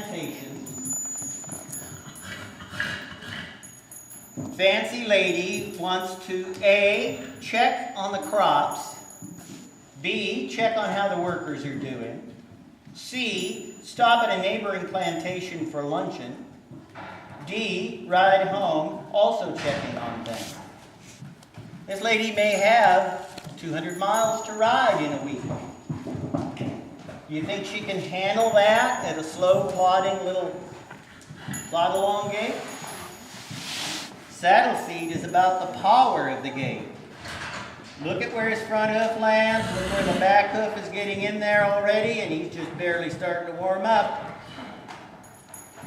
plantation. Fancy lady wants to A, check on the crops, B, check on how the workers are doing, C, stop at a neighboring plantation for luncheon, D, ride home, also checking on things. This lady may have 200 miles to ride in a week. Do you think she can handle that at a slow, plodding little plod-along gait? Saddle seat is about the power of the gait. Look at where his front hoof lands. Look where the back hoof is getting in there already, and he's just barely starting to warm up.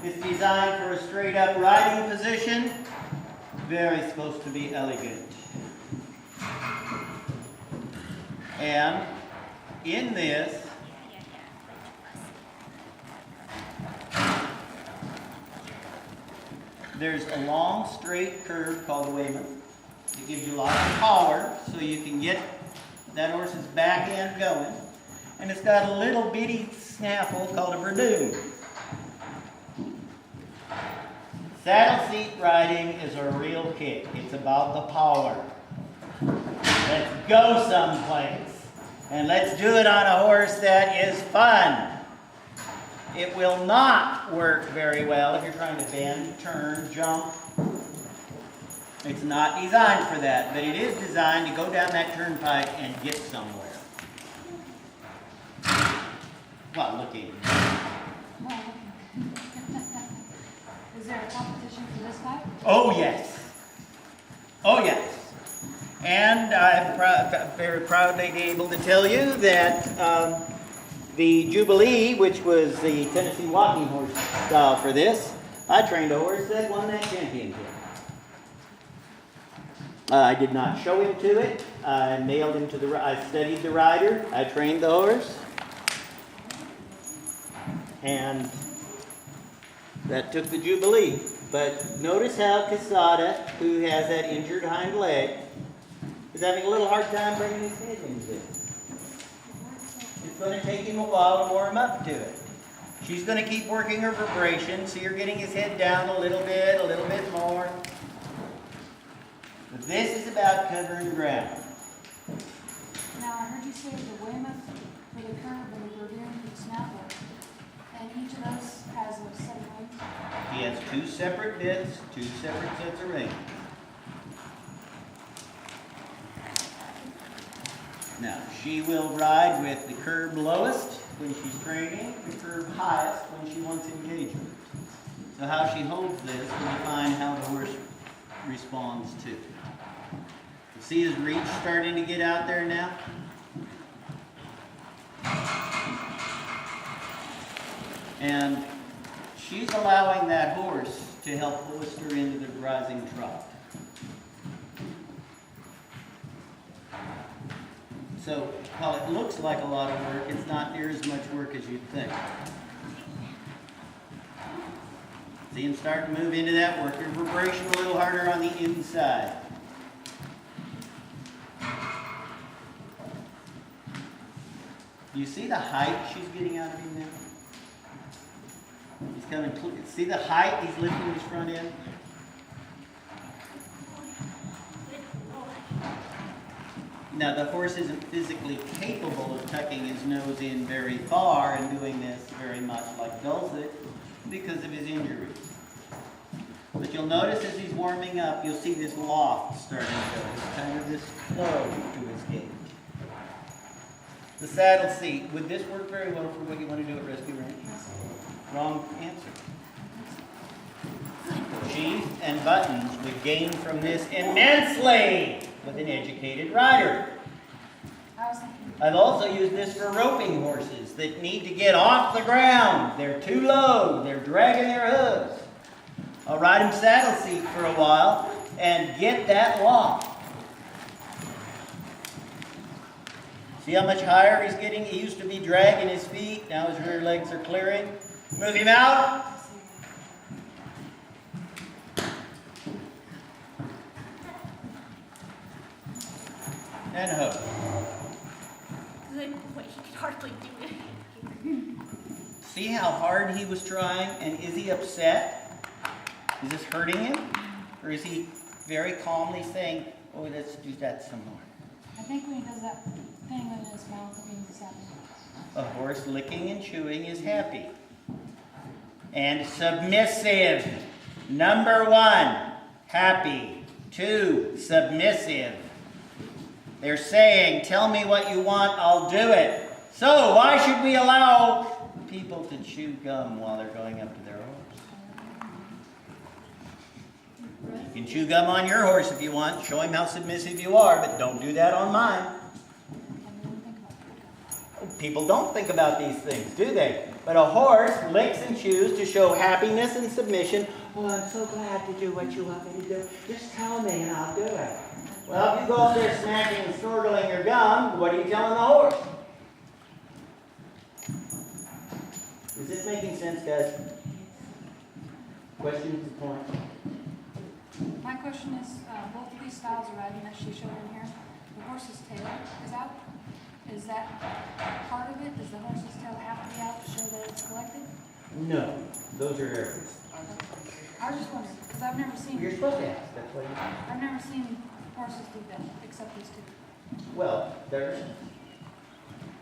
It's designed for a straight up riding position. Very supposed to be elegant. And in this, there's a long straight curve called the Weymouth. It gives you a lot of power so you can get that horse's back end going. And it's got a little bitty snaffle called a verdoon. Saddle seat riding is a real kick. It's about the power. Let's go someplace. And let's do it on a horse that is fun. It will not work very well if you're trying to bend, turn, jump. It's not designed for that, but it is designed to go down that turnpike and get somewhere. Well, looking. Is there a competition for this type? Oh, yes. Oh, yes. And I'm very proudly able to tell you that the Jubilee, which was the Tennessee walking horse style for this, I trained a horse that won that championship. I did not show him to it. I nailed him to the. I studied the rider. I trained the horse, and that took the Jubilee. But notice how Kahsadah, who has that injured hind leg, is having a little hard time bringing his head into it. It's going to take him a while to warm up to it. She's going to keep working her vibration, so you're getting his head down a little bit more. But this is about covering ground. Now, I heard you say the Weymouth for the curve and the verdoon for the snaffle. And each of those has a set of wings? He has two separate bits, two separate sets of reins. Now, she will ride with the curb lowest when she's training, the curb highest when she wants engagement. So how she holds this will define how the horse responds to. You see his reach starting to get out there now? And she's allowing that horse to help hoist her into the rising trot. So while it looks like a lot of work, it's not near as much work as you'd think. See him start to move into that work. Your vibration a little harder on the inside. Do you see the height she's getting out of him now? He's coming. See the height he's lifting his front end? Now, the horse isn't physically capable of tucking his nose in very far and doing this very much like Dulcet because of his injuries. But you'll notice as he's warming up, you'll see this loft starting to go. It's kind of this flow to his gait. The saddle seat. Would this work very well for what you want to do at Rescue Ranch? Wrong answer. Sheath and buttons would gain from this immensely with an educated rider. I've also used this for roping horses that need to get off the ground. They're too low. They're dragging their hooves. I'll ride him saddle seat for a while and get that loft. See how much higher he's getting? He used to be dragging his feet. Now his rear legs are clearing. Move him out. And hook. Good. Wait, he could hardly do it. See how hard he was trying, and is he upset? Is this hurting him? Or is he very calmly saying, oh, let's do that some more? I think when he does that thing in his mouth, it means it's happy. A horse licking and chewing is happy. And submissive. Number 1, happy. 2, submissive. They're saying, tell me what you want, I'll do it. So why should we allow people to chew gum while they're going up to their horse? You can chew gum on your horse if you want. Show him how submissive you are, but don't do that on mine. People don't think about these things, do they? But a horse licks and chews to show happiness and submission. Oh, I'm so glad to do what you want me to do. Just tell me and I'll do it. Well, if you go up there smacking and snorkeling your gum, what are you telling the horse? Is this making sense, guys? Questions to point? My question is, both of these styles of riding that she showed in here, the horse's tail is out. Is that part of it? Does the horse's tail have to be out to show that it's collected? No, those are errors. I was just wondering, because I've never seen. You're supposed to ask. That's why you ask. I've never seen horses do that, except these two. Well, there's.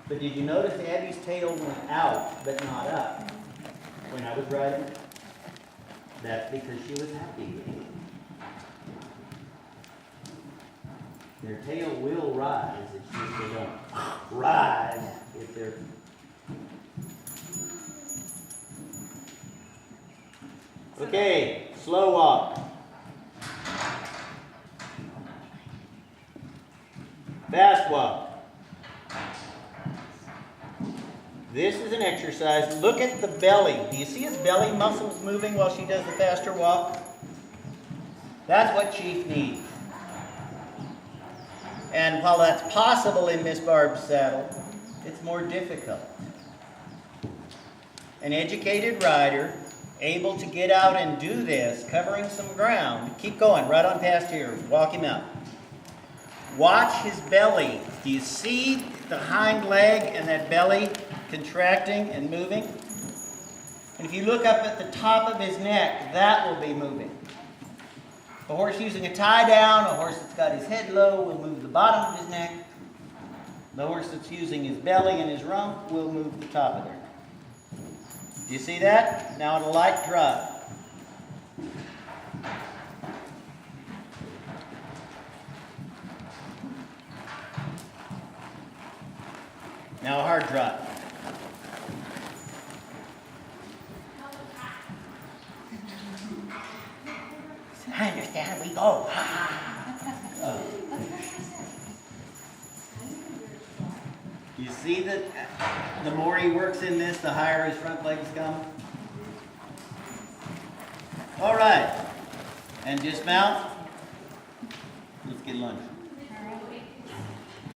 But did you notice Abby's tail went out, but not up when I was riding? That's because she was happy. Their tail will rise, it's just they don't rise if they're... Okay, slow walk. Fast walk. This is an exercise. Look at the belly. Do you see his belly muscles moving while she does the faster walk? That's what Chief needs. And while that's possible in Miss Barb's saddle, it's more difficult. An educated rider, able to get out and do this, covering some ground. Keep going, right on past here. Walk him out. Watch his belly. Do you see the hind leg and that belly contracting and moving? And if you look up at the top of his neck, that will be moving. A horse using a tie down, a horse that's got his head low will move the bottom of his neck. The horse that's using his belly and his rump will move the top of their neck. Do you see that? Now at a light trot. Now a hard trot. I understand, we go. You see that the more he works in this, the higher his front legs come? All right. And dismount. Let's get lunch.